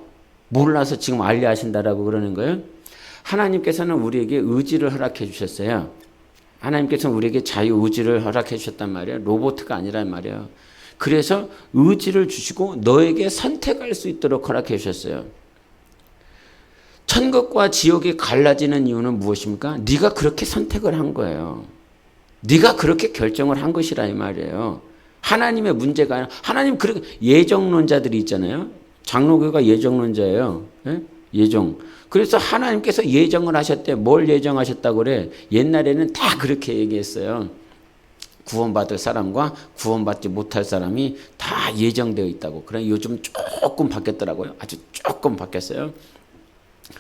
몰라서 지금 알려하신다라고 그러는 거예요. 하나님께서는 우리에게 의지를 허락해 주셨어요. 하나님께서는 우리에게 자유의지를 허락해 주셨단 말이에요. 로봇가 아니란 말이에요. 그래서 의지를 주시고 너에게 선택할 수 있도록 허락해 주셨어요. 천국과 지옥이 갈라지는 이유는 무엇입니까? 네가 그렇게 선택을 한 거예요. 네가 그렇게 결정을 한 것이라 이 말이에요. 하나님의 문제가 아니라 하나님 그렇게 예정론자들이 있잖아요. 장로교가 예정론자예요. 예? 예정. 그래서 하나님께서 예정을 하셨대. 뭘 예정하셨다고 그래? 옛날에는 다 그렇게 얘기했어요. 구원받을 사람과 구원받지 못할 사람이 다 예정되어 있다고. 그래 요즘 조금 바뀌었더라고요. 아주 조금 바뀌었어요.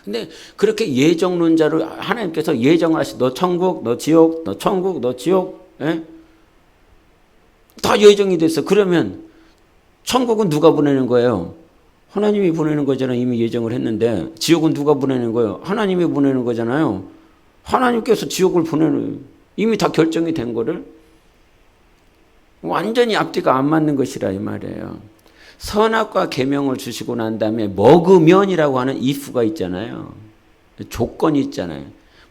근데 그렇게 예정론자로 하나님께서 예정을 하시, 너 천국, 너 지옥, 너 천국, 너 지옥, 예? 다 예정이 됐어. 그러면 천국은 누가 보내는 거예요? 하나님이 보내는 거잖아요. 이미 예정을 했는데. 지옥은 누가 보내는 거예요? 하나님이 보내는 거잖아요. 하나님께서 지옥을 보내는, 이미 다 결정이 된 거를 완전히 앞뒤가 안 맞는 것이라 이 말이에요. 선악과 계명을 주시고 난 다음에 먹으면이라고 하는 if가 있잖아요. 조건이 있잖아요.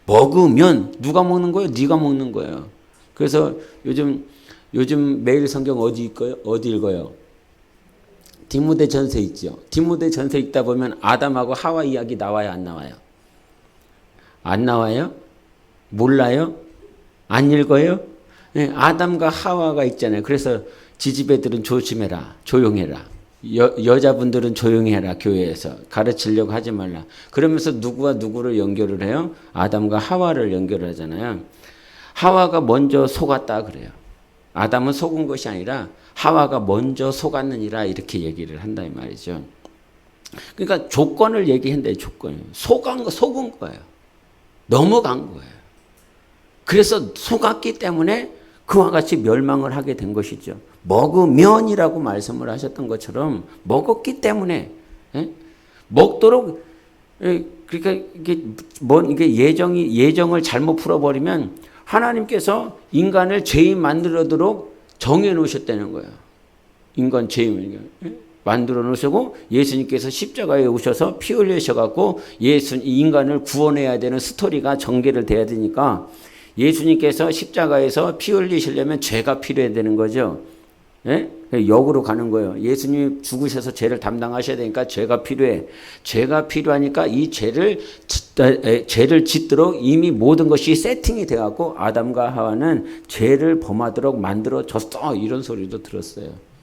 먹으면 누가 먹는 거예요? 네가 먹는 거예요. 그래서 요즘 매일 성경 어디 읽어요? 디모데 전서 있죠. 디모데 전서 읽다 보면 아담하고 하와 이야기 나와요, 안 나와요? 안 나와요? 몰라요? 안 읽어요? 네, 아담과 하와가 있잖아요. 그래서 지지배들은 조심해라, 조용해라. 여자분들은 조용해라, 교회에서. 가르치려고 하지 말라. 그러면서 누구와 누구를 연결을 해요? 아담과 하와를 연결을 하잖아요. 하와가 먼저 속았다 그래요. 아담은 속은 것이 아니라 하와가 먼저 속았느니라 이렇게 얘기를 한다 이 말이죠. 그러니까 조건을 얘기한다요. 조건을. 속은 거예요. 넘어간 거예요. 그래서 속았기 때문에 그와 같이 멸망을 하게 된 것이죠. 먹으면이라고 말씀을 하셨던 것처럼 먹었기 때문에 먹도록 그러니까 이게 예정을 잘못 풀어버리면 하나님께서 인간을 죄인 만들어도록 정해 놓으셨다는 거예요. 인간 죄인 만들어 놓으시고 예수님께서 십자가에 오셔서 피 흘리셔갖고 인간을 구원해야 되는 스토리가 전개를 돼야 되니까 예수님께서 십자가에서 피 흘리시려면 죄가 필요해야 되는 거죠. 예? 역으로 가는 거예요. 예수님이 죽으셔서 죄를 담당하셔야 되니까 죄가 필요해. 죄가 필요하니까 이 죄를 짓도록 이미 모든 것이 세팅이 돼갖고 아담과 하와는 죄를 범하도록 만들어졌어. 이런 소리도 들었어요.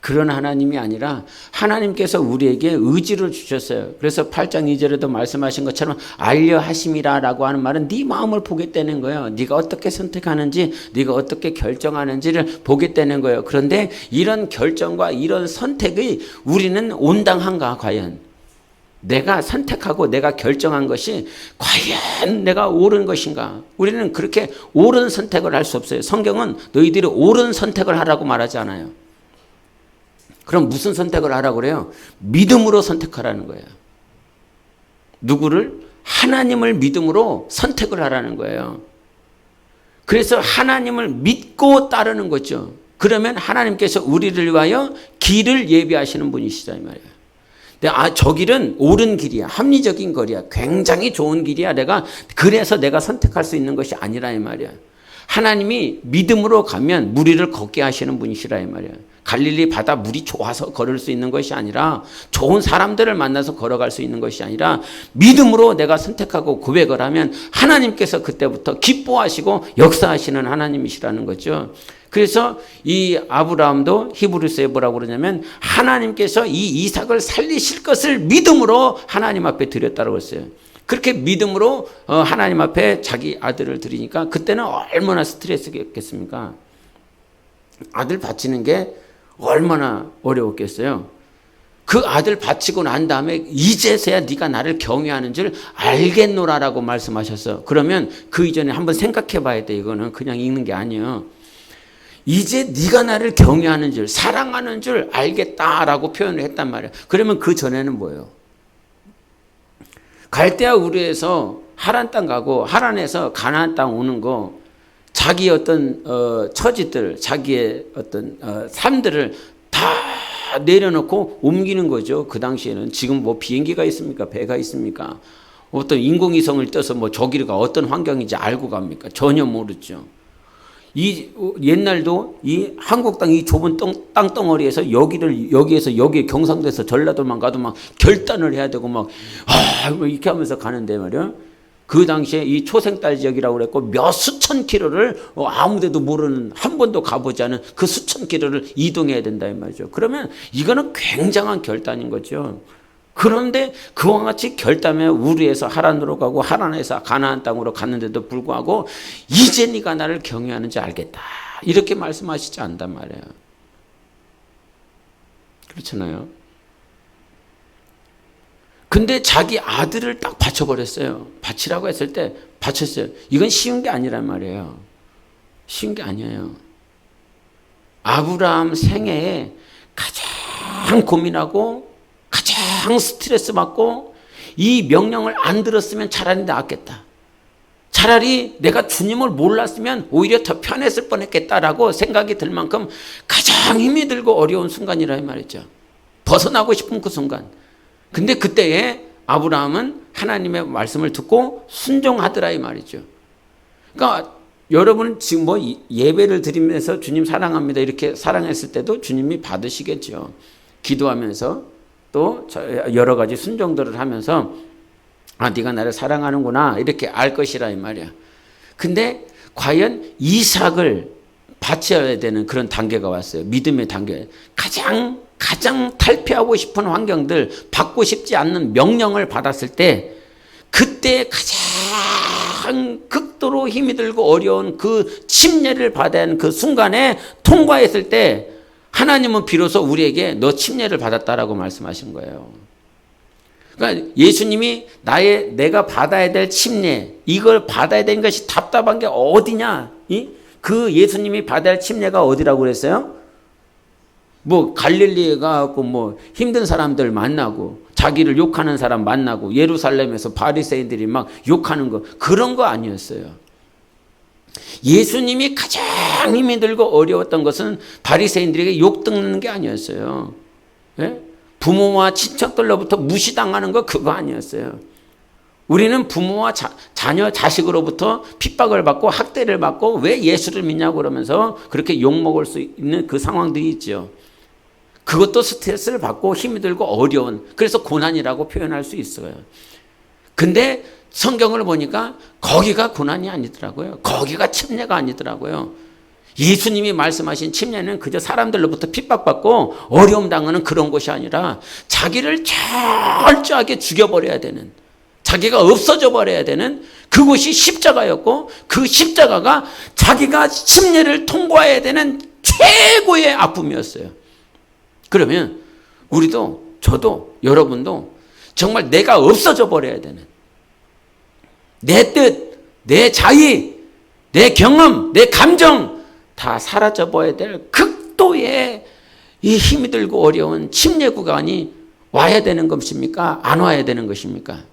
그런 하나님이 아니라 하나님께서 우리에게 의지를 주셨어요. 그래서 8장 2절에도 말씀하신 것처럼 알려 하심이라라고 하는 말은 네 마음을 보겠다는 거예요. 네가 어떻게 선택하는지, 네가 어떻게 결정하는지를 보겠다는 거예요. 그런데 이런 결정과 이런 선택이 우리는 온당한가 과연? 내가 선택하고 내가 결정한 것이 과연 내가 옳은 것인가? 우리는 그렇게 옳은 선택을 할 수 없어요. 성경은 너희들이 옳은 선택을 하라고 말하지 않아요. 그럼 무슨 선택을 하라고 그래요? 믿음으로 선택하라는 거예요. 누구를? 하나님을 믿음으로 선택을 하라는 거예요. 그래서 하나님을 믿고 따르는 거죠. 그러면 하나님께서 우리를 위하여 길을 예비하시는 분이시다 이 말이에요. 저 길은 옳은 길이야. 합리적인 거리야. 굉장히 좋은 길이야. 그래서 내가 선택할 수 있는 것이 아니라 이 말이야. 하나님이 믿음으로 가면 무리를 걷게 하시는 분이시라 이 말이야. 갈릴리 바다 물이 좋아서 걸을 수 있는 것이 아니라 좋은 사람들을 만나서 걸어갈 수 있는 것이 아니라 믿음으로 내가 선택하고 고백을 하면 하나님께서 그때부터 기뻐하시고 역사하시는 하나님이시라는 거죠. 그래서 이 아브라함도 히브리서에 뭐라고 그러냐면 하나님께서 이 이삭을 살리실 것을 믿음으로 하나님 앞에 드렸다고 했어요. 그렇게 믿음으로 하나님 앞에 자기 아들을 드리니까 그때는 얼마나 스트레스겠습니까? 아들 바치는 게 얼마나 어려웠겠어요. 그 아들 바치고 난 다음에 이제서야 네가 나를 경외하는 줄 알겠노라라고 말씀하셨어요. 그러면 그 이전에 한번 생각해 봐야 돼. 이거는 그냥 읽는 게 아니에요. 이제 네가 나를 경외하는 줄 사랑하는 줄 알겠다라고 표현을 했단 말이에요. 그러면 그 전에는 뭐예요? 갈대아 우르에서 하란 땅 가고 하란에서 가나안 땅 오는 거 자기 어떤 처지들, 자기의 어떤 삶들을 다 내려놓고 옮기는 거죠. 그 당시에는 지금 뭐 비행기가 있습니까? 배가 있습니까? 어떤 인공위성을 떠서 뭐 저기가 어떤 환경인지 알고 갑니까? 전혀 모르죠. 옛날도 이 한국 땅 이 좁은 땅덩어리에서 여기에서 여기 경상도에서 전라도만 가도 막 결단을 해야 되고 막 이렇게 하면서 가는데 말이야. 그 당시에 이 초생딸 지역이라고 그랬고 몇 수천 킬로를 아무데도 모르는 한 번도 가보지 않은 그 수천 킬로를 이동해야 된다 이 말이죠. 그러면 이거는 굉장한 결단인 거죠. 그런데 그와 같이 결단에 우르에서 하란으로 가고 하란에서 가나안 땅으로 갔는데도 불구하고 이제 네가 나를 경외하는지 알겠다. 이렇게 말씀하시지 않단 말이에요. 그렇잖아요. 근데 자기 아들을 딱 바쳐버렸어요. 바치라고 했을 때 바쳤어요. 이건 쉬운 게 아니란 말이에요. 쉬운 게 아니에요. 아브라함 생애에 가장 고민하고 가장 스트레스 받고 이 명령을 안 들었으면 차라리 나았겠다. 차라리 내가 주님을 몰랐으면 오히려 더 편했을 뻔했겠다라고 생각이 들 만큼 가장 힘이 들고 어려운 순간이라 이 말이죠. 벗어나고 싶은 그 순간. 근데 그때에 아브라함은 하나님의 말씀을 듣고 순종하더라 이 말이죠. 그러니까 여러분 지금 뭐 예배를 드리면서 주님 사랑합니다 이렇게 사랑했을 때도 주님이 받으시겠죠. 기도하면서 또 여러 가지 순종들을 하면서 아 네가 나를 사랑하는구나 이렇게 알 것이라 이 말이야. 근데 과연 이삭을 바쳐야 되는 그런 단계가 왔어요. 믿음의 단계. 가장 탈피하고 싶은 환경들, 받고 싶지 않는 명령을 받았을 때 그때 가장 극도로 힘이 들고 어려운 그 침례를 받아야 하는 그 순간에 통과했을 때 하나님은 비로소 우리에게 너 침례를 받았다라고 말씀하신 거예요. 그러니까 예수님이 내가 받아야 될 침례, 이걸 받아야 되는 것이 답답한 게 어디냐? 그 예수님이 받아야 할 침례가 어디라고 그랬어요? 뭐 갈릴리에 가고 뭐 힘든 사람들 만나고 자기를 욕하는 사람 만나고 예루살렘에서 바리새인들이 막 욕하는 거 그런 거 아니었어요. 예수님이 가장 힘이 들고 어려웠던 것은 바리새인들에게 욕 듣는 게 아니었어요. 예? 부모와 친척들로부터 무시당하는 거 그거 아니었어요. 우리는 부모와 자녀, 자식으로부터 핍박을 받고 학대를 받고 왜 예수를 믿냐고 그러면서 그렇게 욕먹을 수 있는 그 상황들이 있죠. 그것도 스트레스를 받고 힘이 들고 어려운, 그래서 고난이라고 표현할 수 있어요. 근데 성경을 보니까 거기가 고난이 아니더라고요. 거기가 침례가 아니더라고요. 예수님이 말씀하신 침례는 그저 사람들로부터 핍박받고 어려움 당하는 그런 것이 아니라 자기를 철저하게 죽여버려야 되는, 자기가 없어져 버려야 되는 그것이 십자가였고, 그 십자가가 자기가 침례를 통과해야 되는 최고의 아픔이었어요. 그러면 우리도, 저도, 여러분도 정말 내가 없어져 버려야 되는, 내 뜻, 내 자의, 내 경험, 내 감정 다 사라져 버려야 될 극도의 이 힘이 들고 어려운 침례 구간이 와야 되는 것입니까? 안 와야 되는 것입니까?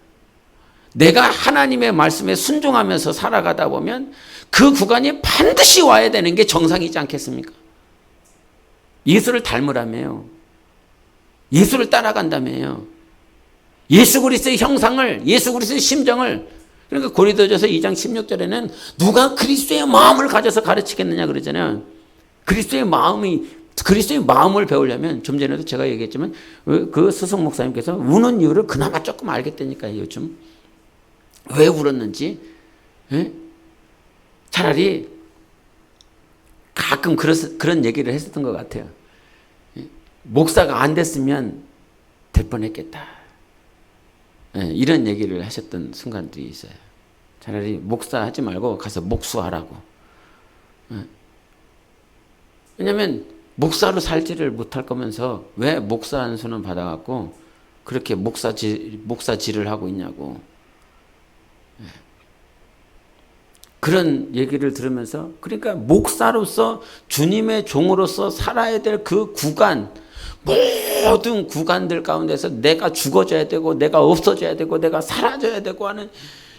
내가 하나님의 말씀에 순종하면서 살아가다 보면 그 구간이 반드시 와야 되는 게 정상이지 않겠습니까? 예수를 닮으라며요. 예수를 따라간다며요. 예수 그리스도의 형상을, 예수 그리스도의 심정을. 그러니까 고린도전서 2장 16절에는 누가 그리스도의 마음을 가져서 가르치겠느냐 그러잖아요. 그리스도의 마음을 배우려면, 좀 전에도 제가 얘기했지만 그 스승 목사님께서 우는 이유를 그나마 조금 알겠다니까요. 요즘 왜 울었는지. 예? 차라리 가끔 그런 얘기를 했었던 것 같아요. 목사가 안 됐으면 될 뻔했겠다. 이런 얘기를 하셨던 순간들이 있어요. 차라리 목사 하지 말고 가서 목수하라고. 왜냐하면 목사로 살지를 못할 거면서 왜 목사 안수는 받아갖고 그렇게 목사질을 하고 있냐고. 그런 얘기를 들으면서, 그러니까 목사로서 주님의 종으로서 살아야 될 그 구간, 모든 구간들 가운데서 내가 죽어져야 되고 내가 없어져야 되고 내가 사라져야 되고 하는,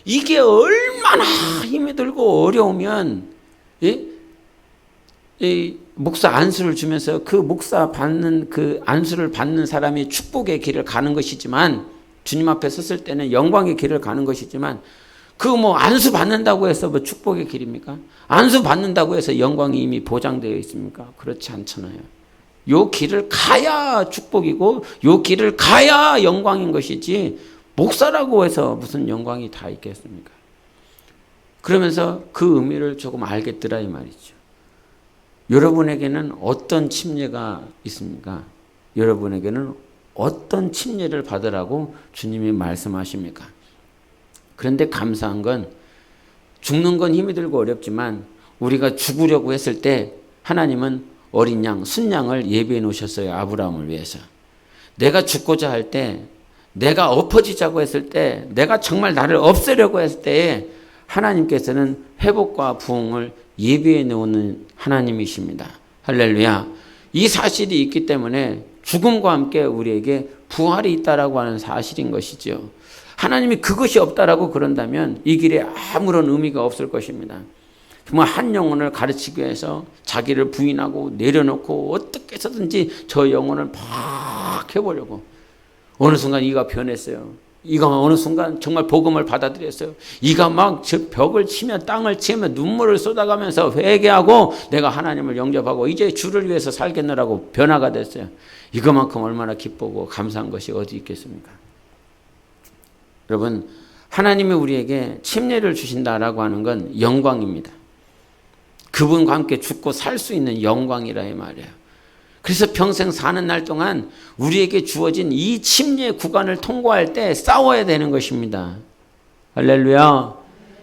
이게 얼마나 힘이 들고 어려우면 이 목사 안수를 주면서 그 목사 받는, 그 안수를 받는 사람이 축복의 길을 가는 것이지만, 주님 앞에 섰을 때는 영광의 길을 가는 것이지만, 그 뭐 안수 받는다고 해서 뭐 축복의 길입니까? 안수 받는다고 해서 영광이 이미 보장되어 있습니까? 그렇지 않잖아요. 요 길을 가야 축복이고 요 길을 가야 영광인 것이지, 목사라고 해서 무슨 영광이 다 있겠습니까? 그러면서 그 의미를 조금 알겠더라 이 말이죠. 여러분에게는 어떤 침례가 있습니까? 여러분에게는 어떤 침례를 받으라고 주님이 말씀하십니까? 그런데 감사한 건, 죽는 건 힘이 들고 어렵지만 우리가 죽으려고 했을 때 하나님은 어린 양, 순양을 예비해 놓으셨어요. 아브라함을 위해서. 내가 죽고자 할 때, 내가 엎어지자고 했을 때, 내가 정말 나를 없애려고 했을 때에 하나님께서는 회복과 부흥을 예비해 놓는 하나님이십니다. 할렐루야. 이 사실이 있기 때문에 죽음과 함께 우리에게 부활이 있다라고 하는 사실인 것이죠. 하나님이 그것이 없다라고 그런다면 이 길에 아무런 의미가 없을 것입니다. 정말 한 영혼을 가르치기 위해서 자기를 부인하고 내려놓고 어떻게 해서든지 저 영혼을 팍 해보려고 어느 순간 이가 변했어요. 이가 어느 순간 정말 복음을 받아들였어요. 이가 막 저 벽을 치며 땅을 치며 눈물을 쏟아가면서 회개하고 내가 하나님을 영접하고 이제 주를 위해서 살겠노라고 변화가 됐어요. 이거만큼 얼마나 기쁘고 감사한 것이 어디 있겠습니까? 여러분, 하나님이 우리에게 침례를 주신다라고 하는 건 영광입니다. 그분과 함께 죽고 살 수 있는 영광이라 이 말이에요. 그래서 평생 사는 날 동안 우리에게 주어진 이 침례 구간을 통과할 때 싸워야 되는 것입니다. 할렐루야.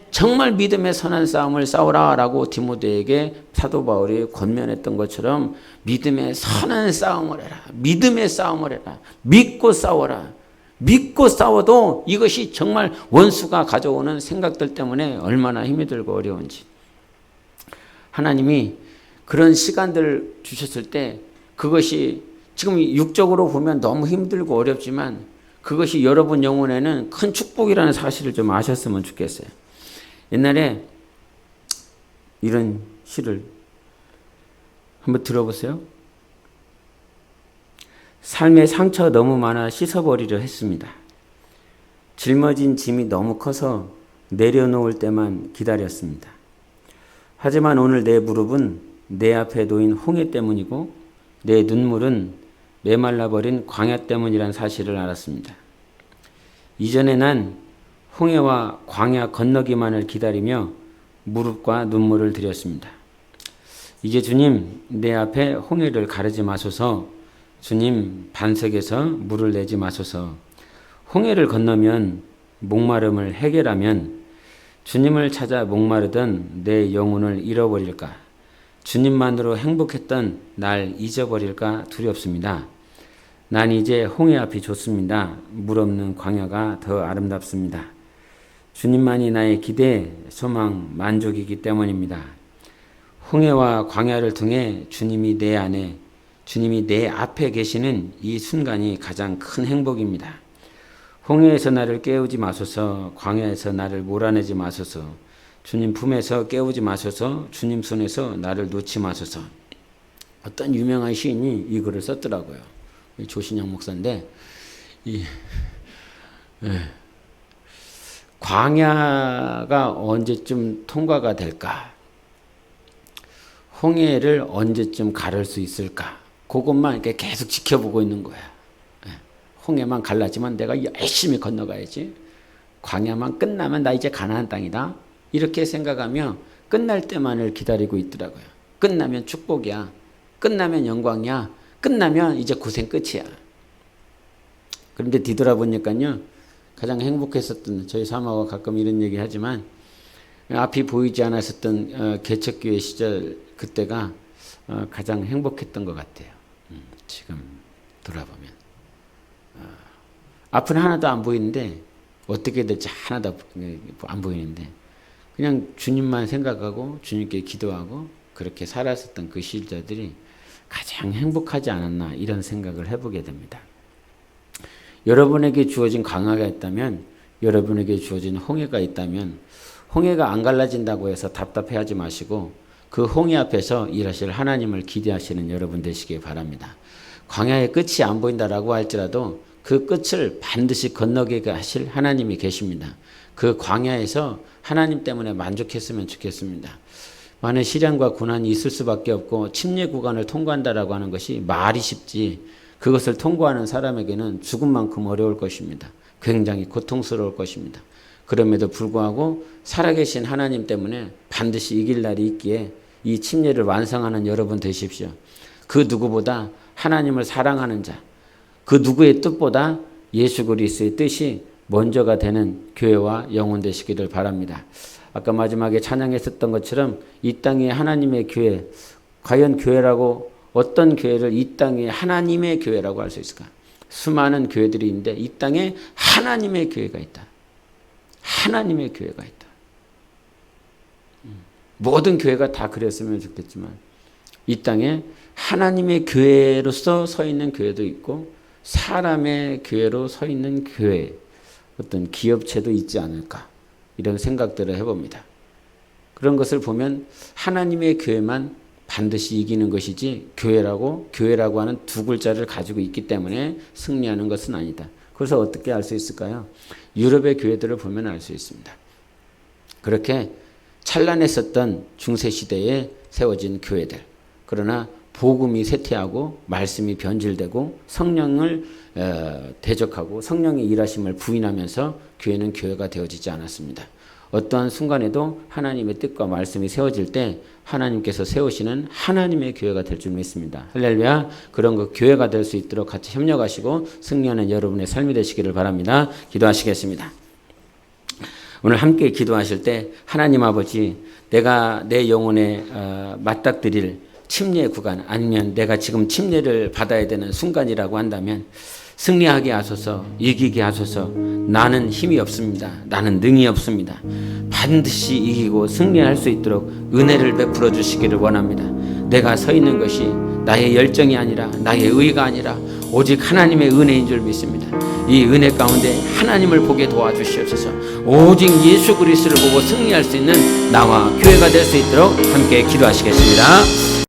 정말 믿음의 선한 싸움을 싸우라라고 디모데에게 사도 바울이 권면했던 것처럼 믿음의 선한 싸움을 해라. 믿음의 싸움을 해라. 믿고 싸워라. 믿고 싸워도 이것이 정말 원수가 가져오는 생각들 때문에 얼마나 힘이 들고 어려운지. 하나님이 그런 시간들을 주셨을 때 그것이 지금 육적으로 보면 너무 힘들고 어렵지만 그것이 여러분 영혼에는 큰 축복이라는 사실을 좀 아셨으면 좋겠어요. 옛날에 이런 시를 한번 들어보세요. 삶의 상처 너무 많아 씻어버리려 했습니다. 짊어진 짐이 너무 커서 내려놓을 때만 기다렸습니다. 하지만 오늘 내 무릎은 내 앞에 놓인 홍해 때문이고 내 눈물은 메말라버린 광야 때문이라는 사실을 알았습니다. 이전에 난 홍해와 광야 건너기만을 기다리며 무릎과 눈물을 드렸습니다. 이제 주님, 내 앞에 홍해를 가르지 마소서. 주님, 반석에서 물을 내지 마소서. 홍해를 건너면 목마름을 해결하면 주님을 찾아 목마르던 내 영혼을 잃어버릴까? 주님만으로 행복했던 날 잊어버릴까 두렵습니다. 난 이제 홍해 앞이 좋습니다. 물 없는 광야가 더 아름답습니다. 주님만이 나의 기대, 소망, 만족이기 때문입니다. 홍해와 광야를 통해 주님이 내 안에, 주님이 내 앞에 계시는 이 순간이 가장 큰 행복입니다. 홍해에서 나를 깨우지 마소서. 광야에서 나를 몰아내지 마소서. 주님 품에서 깨우지 마소서. 주님 손에서 나를 놓지 마소서. 어떤 유명한 시인이 이 글을 썼더라고요. 조신영 목사인데 광야가 언제쯤 통과가 될까? 홍해를 언제쯤 가를 수 있을까? 그것만 이렇게 계속 지켜보고 있는 거야. 홍해만 갈라지면 내가 열심히 건너가야지. 광야만 끝나면 나 이제 가나안 땅이다. 이렇게 생각하며 끝날 때만을 기다리고 있더라고요. 끝나면 축복이야. 끝나면 영광이야. 끝나면 이제 고생 끝이야. 그런데 뒤돌아보니까요. 가장 행복했었던, 저희 사모가 가끔 이런 얘기 하지만 앞이 보이지 않았었던 개척교회 시절 그때가 가장 행복했던 것 같아요. 지금 돌아보면. 앞은 하나도 안 보이는데 어떻게 될지 하나도 안 보이는데 그냥 주님만 생각하고 주님께 기도하고 그렇게 살았었던 그 시절들이 가장 행복하지 않았나 이런 생각을 해보게 됩니다. 여러분에게 주어진 광야가 있다면, 여러분에게 주어진 홍해가 있다면 홍해가 안 갈라진다고 해서 답답해하지 마시고 그 홍해 앞에서 일하실 하나님을 기대하시는 여러분 되시길 바랍니다. 광야의 끝이 안 보인다라고 할지라도 그 끝을 반드시 건너게 하실 하나님이 계십니다. 그 광야에서 하나님 때문에 만족했으면 좋겠습니다. 많은 시련과 고난이 있을 수밖에 없고 침례 구간을 통과한다라고 하는 것이 말이 쉽지 그것을 통과하는 사람에게는 죽음만큼 어려울 것입니다. 굉장히 고통스러울 것입니다. 그럼에도 불구하고 살아계신 하나님 때문에 반드시 이길 날이 있기에 이 침례를 완성하는 여러분 되십시오. 그 누구보다 하나님을 사랑하는 자, 그 누구의 뜻보다 예수 그리스도의 뜻이 먼저가 되는 교회와 영혼 되시기를 바랍니다. 아까 마지막에 찬양했었던 것처럼 이 땅에 하나님의 교회, 과연 교회라고 어떤 교회를 이 땅에 하나님의 교회라고 할 수 있을까? 수많은 교회들이 있는데 이 땅에 하나님의 교회가 있다. 하나님의 교회가 있다. 모든 교회가 다 그랬으면 좋겠지만 이 땅에 하나님의 교회로서 서 있는 교회도 있고 사람의 교회로 서 있는 교회, 어떤 기업체도 있지 않을까 이런 생각들을 해봅니다. 그런 것을 보면 하나님의 교회만 반드시 이기는 것이지 교회라고 하는 두 글자를 가지고 있기 때문에 승리하는 것은 아니다. 그래서 어떻게 알 수 있을까요? 유럽의 교회들을 보면 알 수 있습니다. 그렇게 찬란했었던 중세시대에 세워진 교회들, 그러나 복음이 쇠퇴하고 말씀이 변질되고 성령을 대적하고 성령의 일하심을 부인하면서 교회는 교회가 되어지지 않았습니다. 어떠한 순간에도 하나님의 뜻과 말씀이 세워질 때 하나님께서 세우시는 하나님의 교회가 될 줄 믿습니다. 할렐루야. 그런 그 교회가 될 수 있도록 같이 협력하시고 승리하는 여러분의 삶이 되시기를 바랍니다. 기도하시겠습니다. 오늘 함께 기도하실 때 하나님 아버지, 내가 내 영혼에 맞닥뜨릴 침례 구간, 아니면 내가 지금 침례를 받아야 되는 순간이라고 한다면 승리하게 하소서, 이기게 하소서. 나는 힘이 없습니다. 나는 능이 없습니다. 반드시 이기고 승리할 수 있도록 은혜를 베풀어 주시기를 원합니다. 내가 서 있는 것이 나의 열정이 아니라, 나의 의가 아니라 오직 하나님의 은혜인 줄 믿습니다. 이 은혜 가운데 하나님을 보게 도와주시옵소서. 오직 예수 그리스도를 보고 승리할 수 있는 나와 교회가 될 수 있도록 함께 기도하시겠습니다.